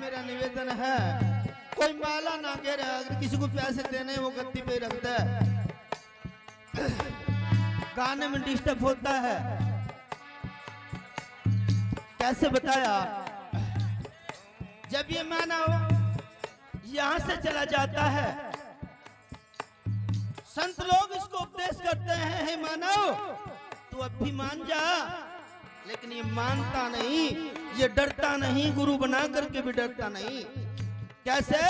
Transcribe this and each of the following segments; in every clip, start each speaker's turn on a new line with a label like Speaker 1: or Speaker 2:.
Speaker 1: मेरा निवेदन है, कोई माला ना गिरे, अगर किसी को पैसे देने वो गद्दी पे रखता है, गाने में डिस्टर्ब होता है। कैसे बताया, जब ये मानव यहां से चला जाता है, संत लोग इसको उपदेश करते हैं, हे मानव तू अब भी मान जा, लेकिन ये मानता नहीं, ये डरता नहीं, गुरु बना करके भी डरता नहीं। कैसे?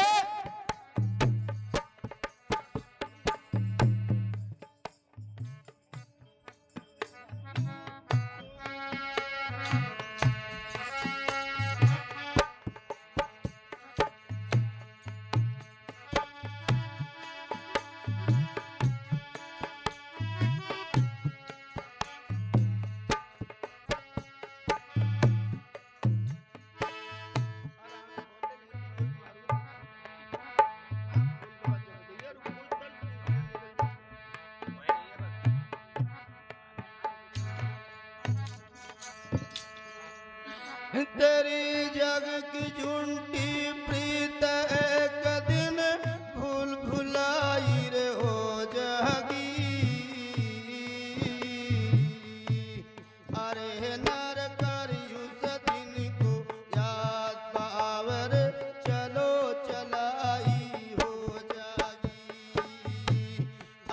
Speaker 1: तेरी जग की झूठी प्रीत एक दिन भूल भुलाई रे हो जागी। अरे नर कर उस दिन को याद पावर चलो चलाई हो जागी।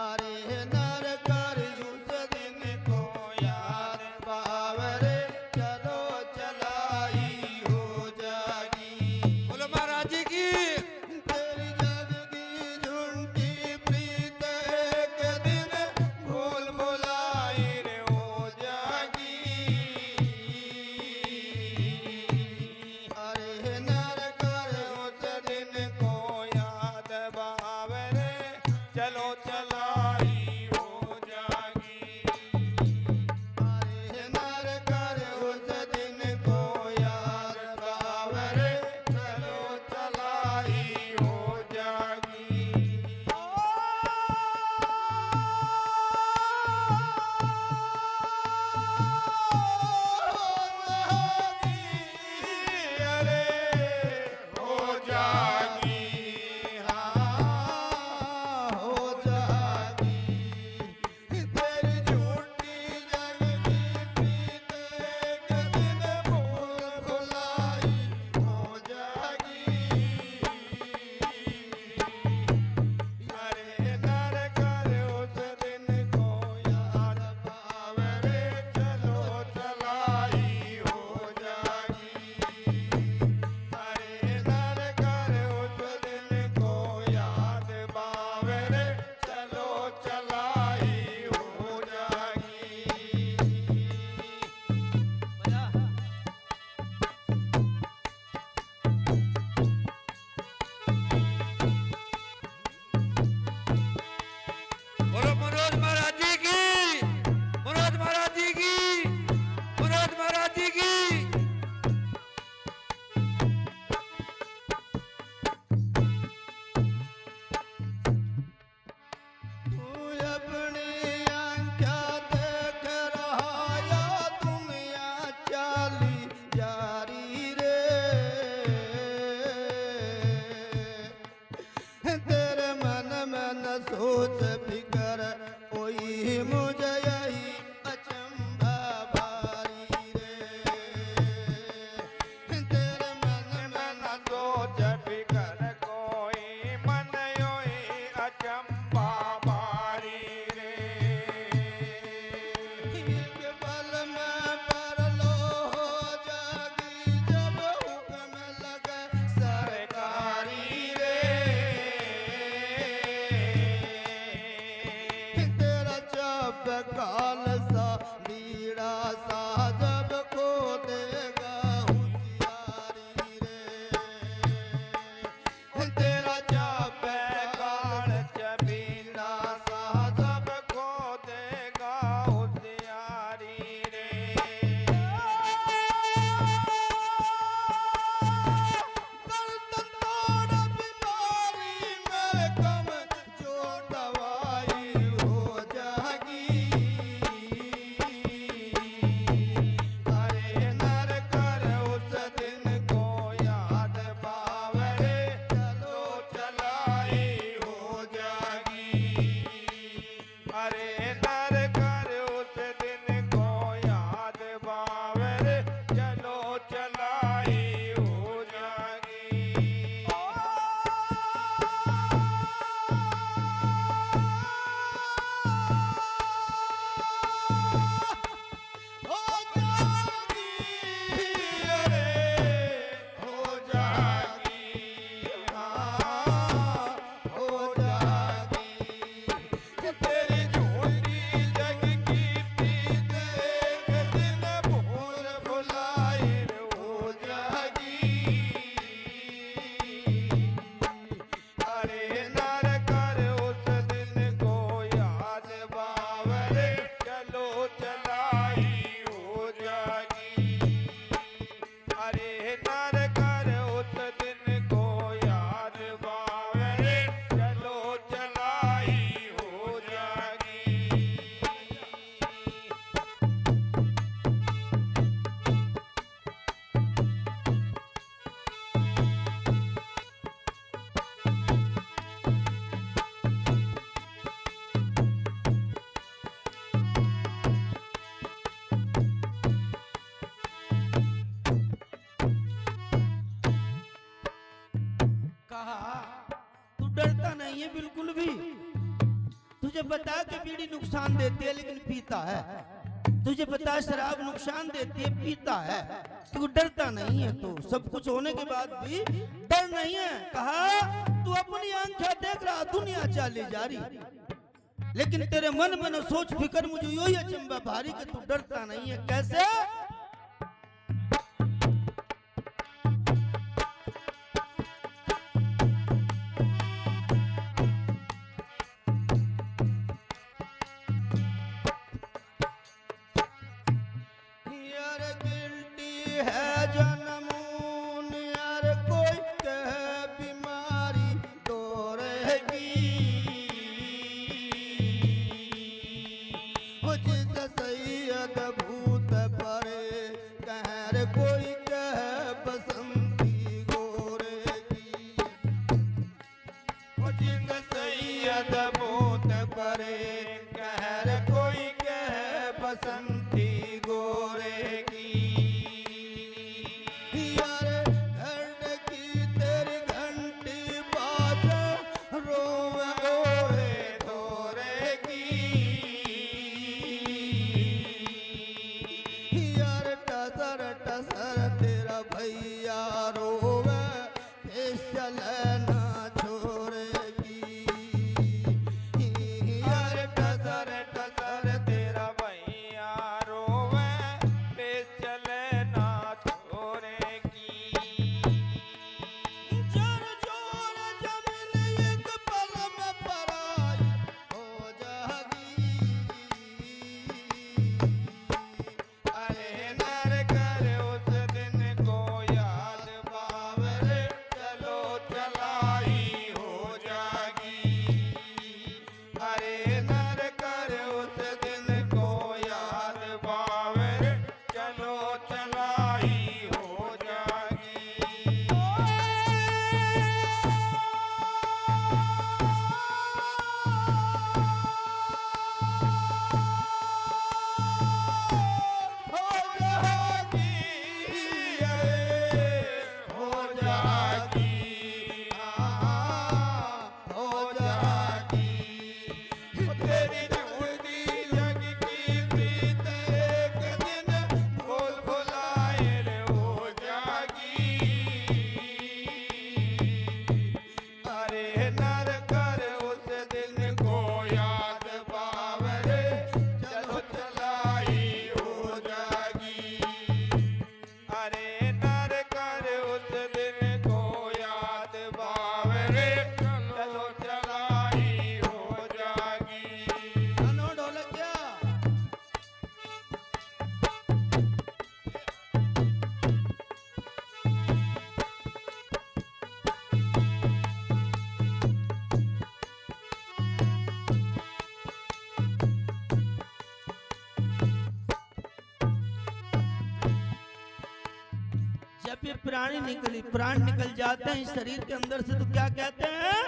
Speaker 1: अरे नर कर उस दिन को याद पावर चलो सोच फिकर कोई मुझे यही अचंभा भारी रे। तेरे मन में न सोच फिकर कोई मन योही अचंभा भारी रे। एक पल में परलो हो जागी जब हुक्म लगे सरकारी रे। काल सा मीरा सा जब को देगा होशियारी रे। तेरा जब काल चबीला सा जब को देगा होशियारी रे। गलतन तोड़ बीमारी में कम जो दवाई हो जागी। डरता नहीं है बिल्कुल भी। तुझे पता कि बीड़ी नुकसान देती है लेकिन पीता है। तुझे पता शराब नुकसान देती है, पीता है। तू डरता नहीं है तो सब कुछ होने के बाद भी डर नहीं है। कहा तू अपनी आंखें देख रहा दुनिया चली जा रही, लेकिन तेरे मन में न सोच फिकर मुझे यो ही अचंबा भारी कि तू डरता नहीं है। कैसे? जब ये प्राण निकल जाते हैं इस शरीर के अंदर से तो क्या कहते हैं?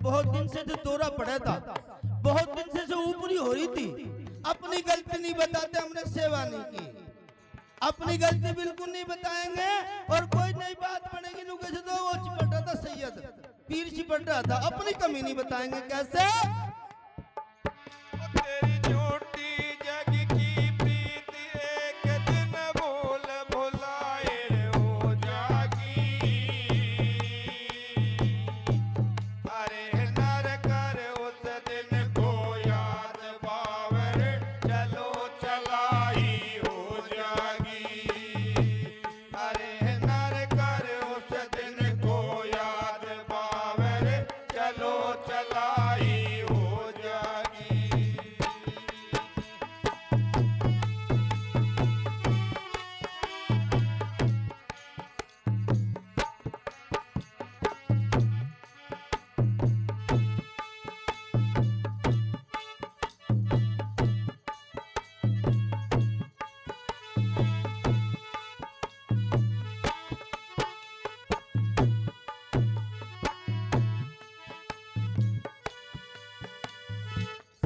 Speaker 1: बहुत दिन से जो दौरा पड़ा था, बहुत दिन से ऊपरी हो रही थी। अपनी गलती नहीं बताते, हमने सेवा नहीं की। अपनी गलती बिल्कुल नहीं बताएंगे और कोई नई बात बनेगी। नु कैसे तो वो चिपट रहा था, सैयद पीर चिपट रहा था, अपनी कमी नहीं बताएंगे। कैसे?
Speaker 2: तेरी झूठी जग की प्रीत एक दिन भूल भुलाए हो जागी। अरे नर कर उस दिन को याद बावर चलो चलाई हो जागी। अरे नर कर उस दिन को याद बावर चलो चलाई हो जागी।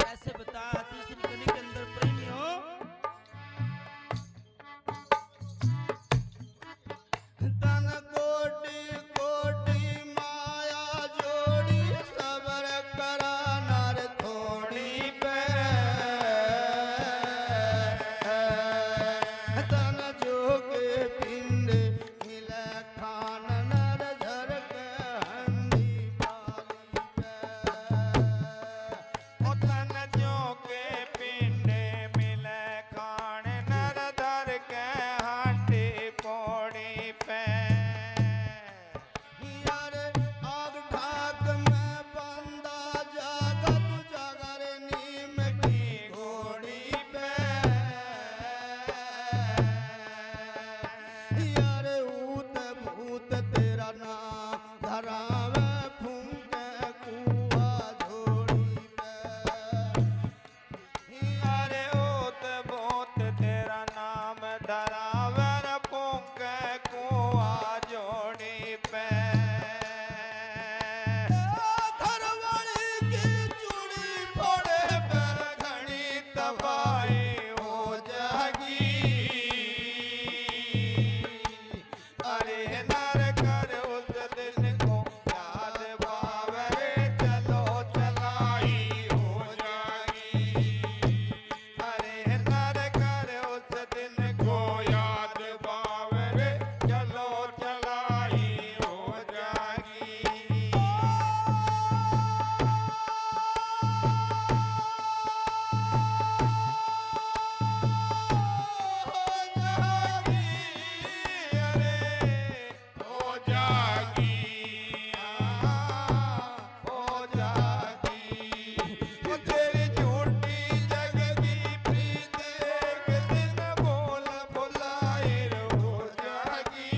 Speaker 1: कैसे बता तीसरी कली के अंदर प्रेमियों, तन कोटि कोटि माया जोड़ी सबर करा नर थोड़ी पे। तन जोगे पिंड मिले खान नर धर के हंडी पाली पे।
Speaker 2: ओ तन जो के पिंडे मिले खान नर धर के हांडी पौड़ी पे।
Speaker 1: यार आग ढाक में बंदा जागा, तू जागा रे नीम की घोड़ी पे। यार ऊत भूत तेरा नाम धरावे फूंके कुआ झोड़ी पे।
Speaker 2: अरे ओत बोत तेरा नाम धरावर फूंके कुआ जोड़ी पे।
Speaker 1: घरवाली की चूड़ी फोड़े पर घड़ी तबाही हो जागी।
Speaker 2: अरे नर कर उस दिन को याद बावर चलो चलाई हो जागी। अरे नर कर उस दिन को याद बावर चलो चलाई हो जागी। हो जागी, हो जागी। वो तेरी झूठी जग की प्रीत एक दिन भूल भुलाए हो जागी।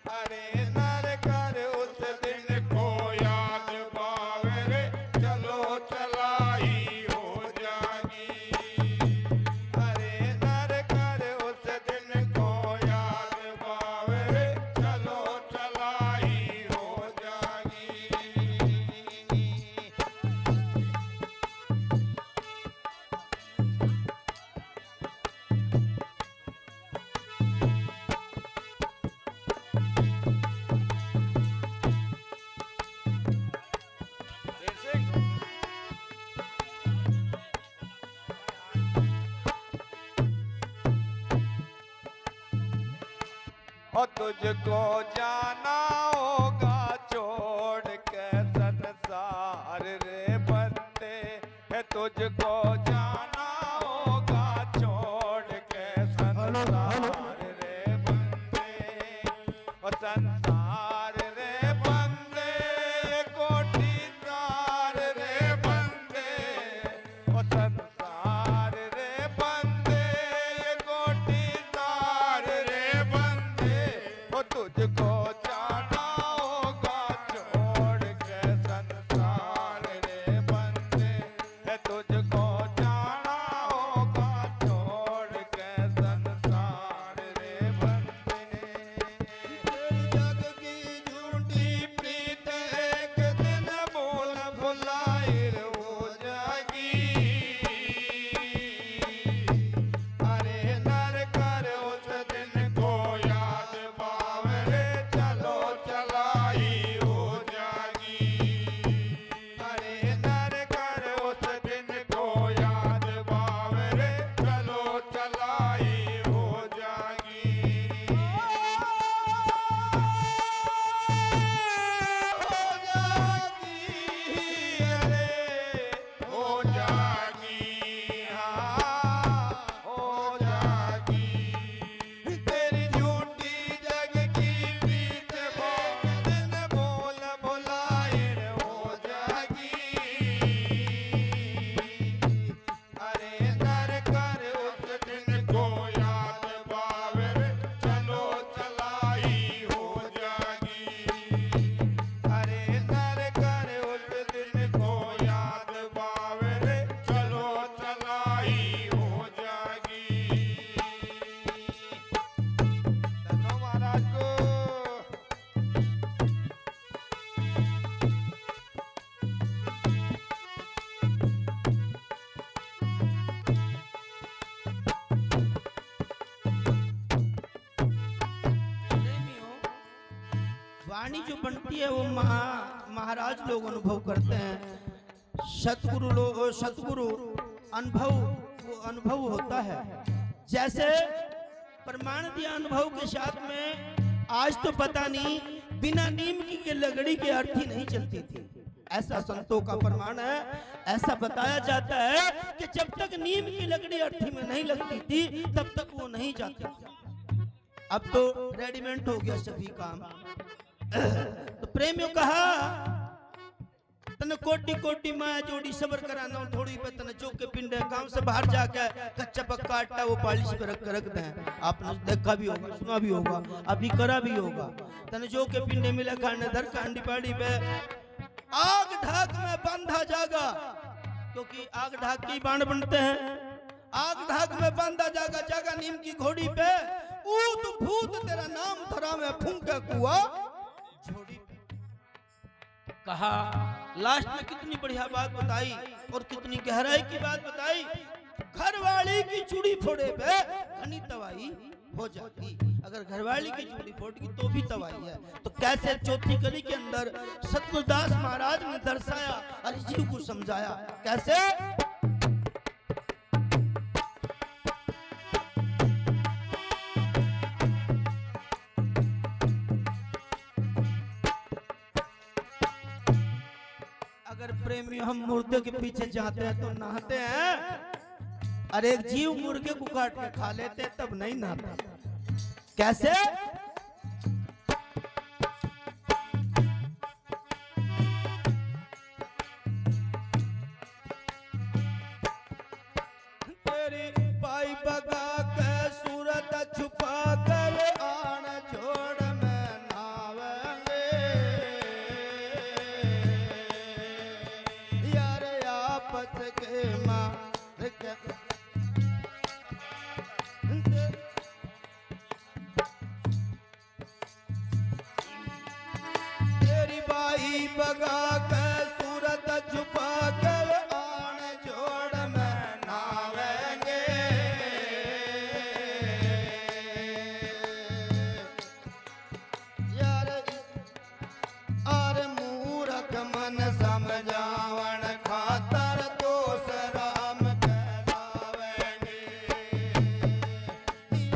Speaker 2: अरे नर कर उस दिन को याद बावर चलो चलाई हो जागी। अरे नर कर उस दिन को याद बावर चलो चलाई हो जागी। और तुझको जाना होगा छोड़ के संसार रे बंदे। है तुझको जाना होगा छोड़ के संसार रे बंदे। और संसार रे बंदे कोटि सार रे बंदे। और संसार रे बंदे कोटि सार रे बंदे। ओ तुझको जाना होगा छोड़ के संसार रे बंदे। है तुझको जाना होगा छोड़ के संसार रे बंदे।
Speaker 1: तेरी जग की झूठी
Speaker 2: प्रीत एक दिन भूल जागी हाँ हो जागी तेरी झूठी जग की प्रीत दिन बोल बुलाए हो जागी अरे दर कर उस दिन को याद बावर चलो चलाई हो जागी अरे दर कर उस दिन को याद बावर चलो चलाई हो जागी धन्नो महाराज को
Speaker 1: प्रेमियों, वाणी जो बनती है वो महाराज लोग अनुभव करते हैं। सतगुरु अनुभव वो अनुभव होता है। जैसे प्रमाण दिया अनुभव के साथ में आज तो पता नहीं बिना नीम की के लगड़ी के अर्थी नहीं चलती थी, ऐसा संतों का प्रमाण है। ऐसा बताया जाता है कि जब तक नीम की लकड़ी अर्थी में नहीं लगती थी तब तक वो नहीं जाती थी। अब तो रेडीमेड हो गया सभी काम। तो प्रेमियों कहा तने कोटि कोटि माया जोड़ी सबर कराना थोड़ी पे तने जो के पिंडे गांव से बाहर जाके कच्चा पक्का आटा वो पालिश पे रख दे। आपने देखा भी होगा, सुना भी होगा, अभी करा भी होगा। तने जो के पिंडे मिले खाने धर कांडी पाड़ी पे आग ढाक में बांधा जागा, क्योंकि आग ढाक के बाण बनते हैं। आग ढाक में बांधा जागा जागा नीम की घोड़ी पे ऊत भूत तेरा नाम धरा में फूंके कुआ झोड़ी पे। कहा लास्ट में कितनी बढ़िया बात बताई और कितनी गहराई की बात बताई। घरवाली की चूड़ी फोड़े पे घनी तवाई हो जाती। अगर घरवाली की चूड़ी फोड़गी तो भी तवाई है। तो कैसे चौथी गली के अंदर सतगुरुदास महाराज ने दर्शाया और जीव को समझाया कैसे। अगर प्रेमी हम मुर्दे के पीछे जाते हैं तो नहाते हैं, और एक जीव मुर्गे को काट के खा लेते हैं तब नहीं नहाते। कैसे? तेरी पाई बगा के सूरत छुपा कर आन छोड़ में नावेंगे यार आपस के मार के। तेरी बाई बगा के सूरत छुपा कर आन छोड़ में नावेंगे यार और मूरख मन समझावन खातर दोष राम कहलावेंगे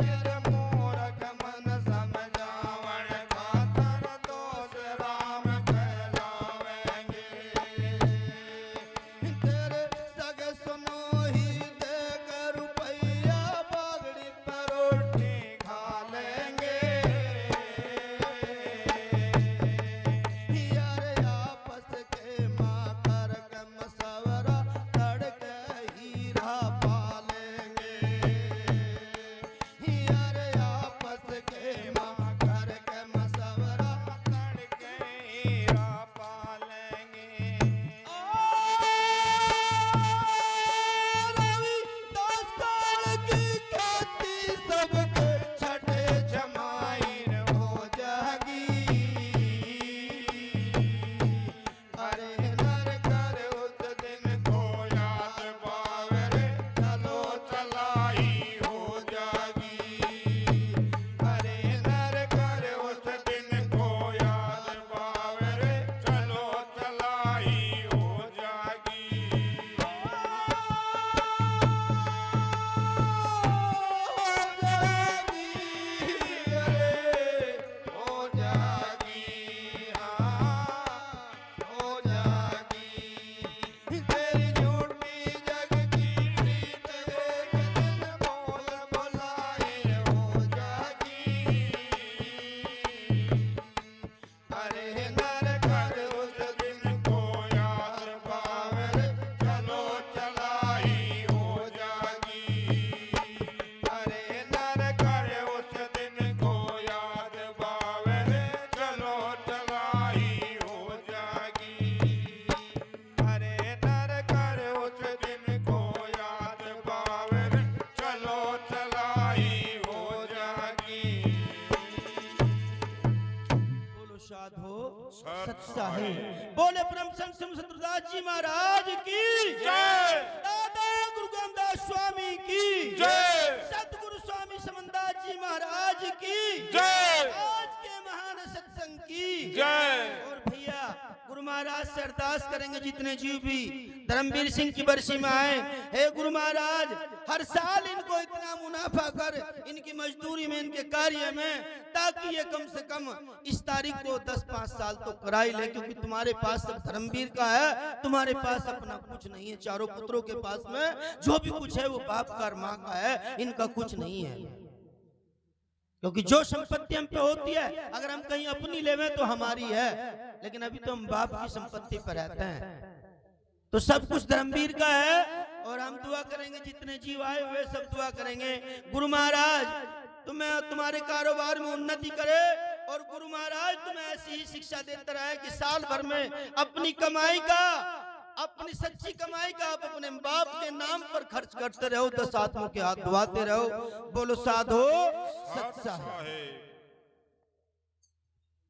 Speaker 1: यार मूरख मन समझावन खातर दोष राम कहलावेंगे साहेब। बोले परम संत सतगुरुदास जी महाराज की
Speaker 2: जय।
Speaker 1: दादा गुरु गोविंददास स्वामी की
Speaker 2: जय।
Speaker 1: सतगुरु स्वामी समनदास जी महाराज की
Speaker 2: जय।
Speaker 1: आज के महान सत्संग की
Speaker 2: जय।
Speaker 1: और भैया गुरु महाराज से अरदास करेंगे जितने जीव भी धर्मवीर सिंह की बरसी में आए, हे गुरु महाराज हर साल इनको इतना मुनाफा कर इनकी मजदूरी में, इनके कार्य में, ताकि ये कम से कम इस तारीख को 10-5 साल तो करा ही ले, क्योंकि तुम्हारे पास सब धर्मवीर का है, तुम्हारे पास अपना कुछ नहीं है। चारों पुत्रों के पास में जो भी कुछ है वो बाप का और माँ का है, इनका कुछ नहीं है। क्योंकि जो संपत्ति हम पे होती है अगर हम कहीं अपनी लेवे तो हमारी है, लेकिन अभी तो हम बाप की संपत्ति पर रहते हैं, तो सब कुछ धर्मवीर का है। और हम दुआ करेंगे जितने जीव आए हुए सब दुआ करेंगे गुरु महाराज तुम्हें तुम्हारे कारोबार में उन्नति करे, और गुरु महाराज तुम्हें ऐसी ही शिक्षा देते रहे कि साल भर में अपनी कमाई का, अपनी सच्ची कमाई का आप अपने बाप के नाम पर खर्च करते रहो, 10 आदमियों के हाथ धुआते रहो। बोलो साधो सत साहेब।